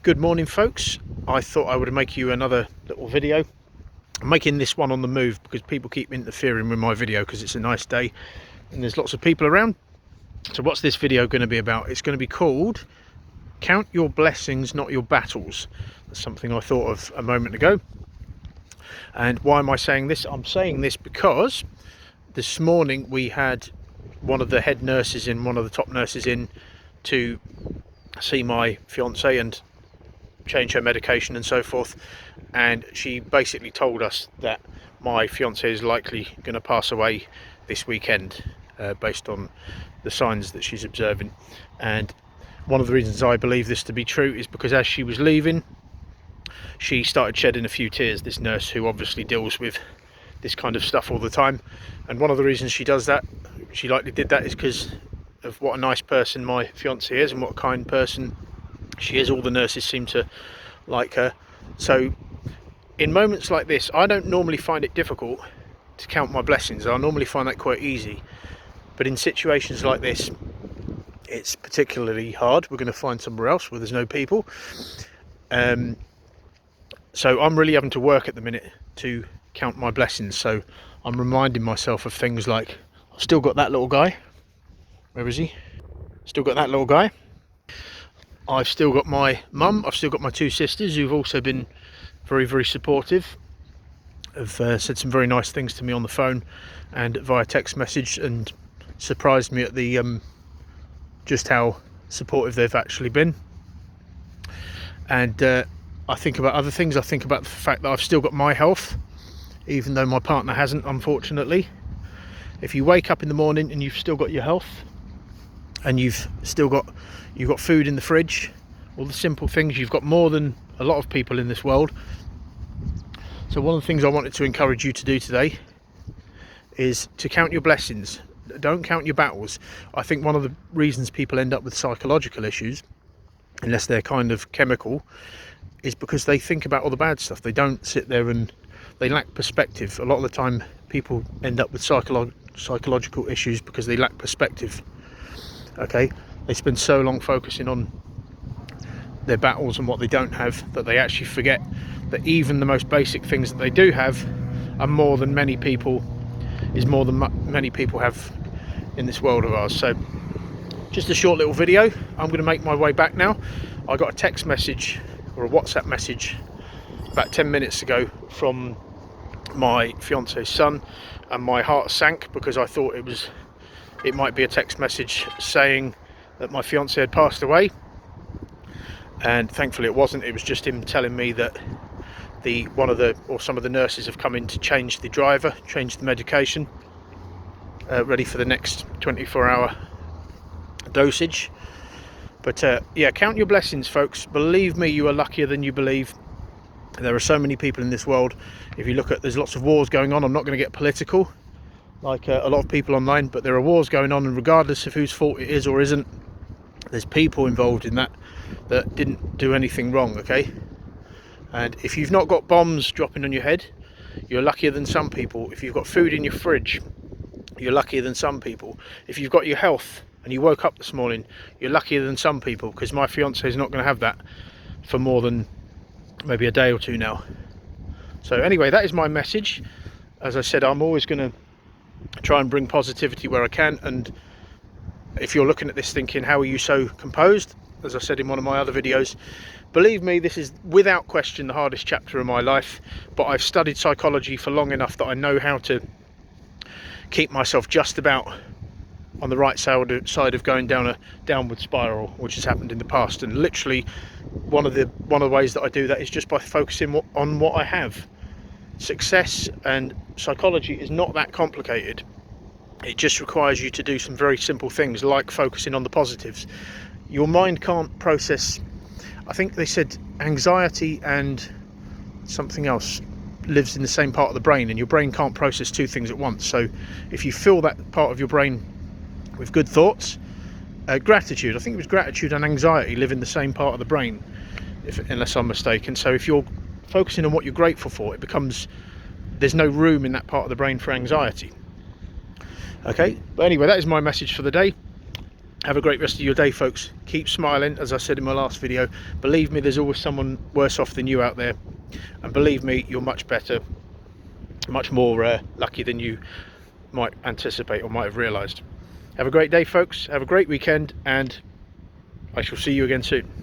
Good morning, folks. I thought I would make you another little video. I'm making this one on the move because people keep interfering with my video because it's a nice day and there's lots of people around. So what's this video going to be about? It's going to be called Count Your Blessings, Not Your Battles. That's something I thought of a moment ago. And why am I saying this? I'm saying this because this morning we had one of the head nurses in, one of the top nurses in to see my fiance and change her medication and so forth, and she basically told us that my fiance is likely going to pass away this weekend based on the signs that she's observing. And one of the reasons I believe this to be true is because as she was leaving, she started shedding a few tears, this nurse who obviously deals with this kind of stuff all the time. And one of the reasons she does that, she likely did that, is because of what a nice person my fiance is and what a kind person she is. All the nurses seem to like her. So in moments like this, I don't normally find it difficult to count my blessings. I normally find that quite easy, but in situations like this it's particularly hard. We're going to find somewhere else where there's no people. So I'm really having to work at the minute to count my blessings. So I'm reminding myself of things like, I've still got that little guy. Where is he? Still got that little guy. I've still got my mum. I've still got my two sisters who've also been very, very supportive. Have said some very nice things to me on the phone and via text message, and surprised me at the just how supportive they've actually been. And I think about other things. I think about the fact that I've still got my health, even though my partner hasn't, unfortunately. If you wake up in the morning and you've still got your health, and you've got food in the fridge, all the simple things, you've got more than a lot of people in this world. So one of the things I wanted to encourage you to do today is to count your blessings. Don't count your battles. I think one of the reasons people end up with psychological issues, unless they're kind of chemical, is because they think about all the bad stuff. They don't sit there, and they lack perspective. A lot of the time people end up with psychological issues because they lack perspective. Okay, they spend so long focusing on their battles and what they don't have that they actually forget that even the most basic things that they do have are more than many people have in this world of ours. So just a short little video. I'm going to make my way back now. I got a text message or a WhatsApp message about 10 minutes ago from my fiance's son, and my heart sank because I thought it might be a text message saying that my fiance had passed away, and thankfully it wasn't. It was just him telling me that some of the nurses have come in to change the medication, ready for the next 24-hour dosage. But yeah, count your blessings, folks. Believe me, you are luckier than you believe. There are so many people in this world. If you look at, there's lots of wars going on. I'm not going to get political like a lot of people online, but there are wars going on, and regardless of whose fault it is or isn't, there's people involved in that didn't do anything wrong. Okay, and if you've not got bombs dropping on your head, you're luckier than some people. If you've got food in your fridge, you're luckier than some people. If you've got your health and you woke up this morning, you're luckier than some people, because my fiance is not going to have that for more than maybe a day or two now. So anyway, that is my message. As I said, I'm always going to try and bring positivity where I can, and if you're looking at this thinking, how are you so composed, as I said in one of my other videos, believe me, this is without question the hardest chapter of my life, but I've studied psychology for long enough that I know how to keep myself just about on the right side of going down a downward spiral, which has happened in the past. And literally one of the ways that I do that is just by focusing on what I have. Success and psychology is not that complicated. It just requires you to do some very simple things like focusing on the positives. Your mind can't process, I think they said anxiety and something else lives in the same part of the brain, and your brain can't process two things at once. So if you fill that part of your brain with good thoughts, gratitude, I think it was gratitude and anxiety live in the same part of the brain, unless I'm mistaken. So if you're focusing on what you're grateful for, there's no room in that part of the brain for anxiety. Okay, but anyway, that is my message for the day. Have a great rest of your day, folks. Keep smiling, as I said in my last video. Believe me, there's always someone worse off than you out there, and believe me, you're much better, much more lucky than you might anticipate or might have realized. Have a great day, folks. Have a great weekend, and I shall see you again soon.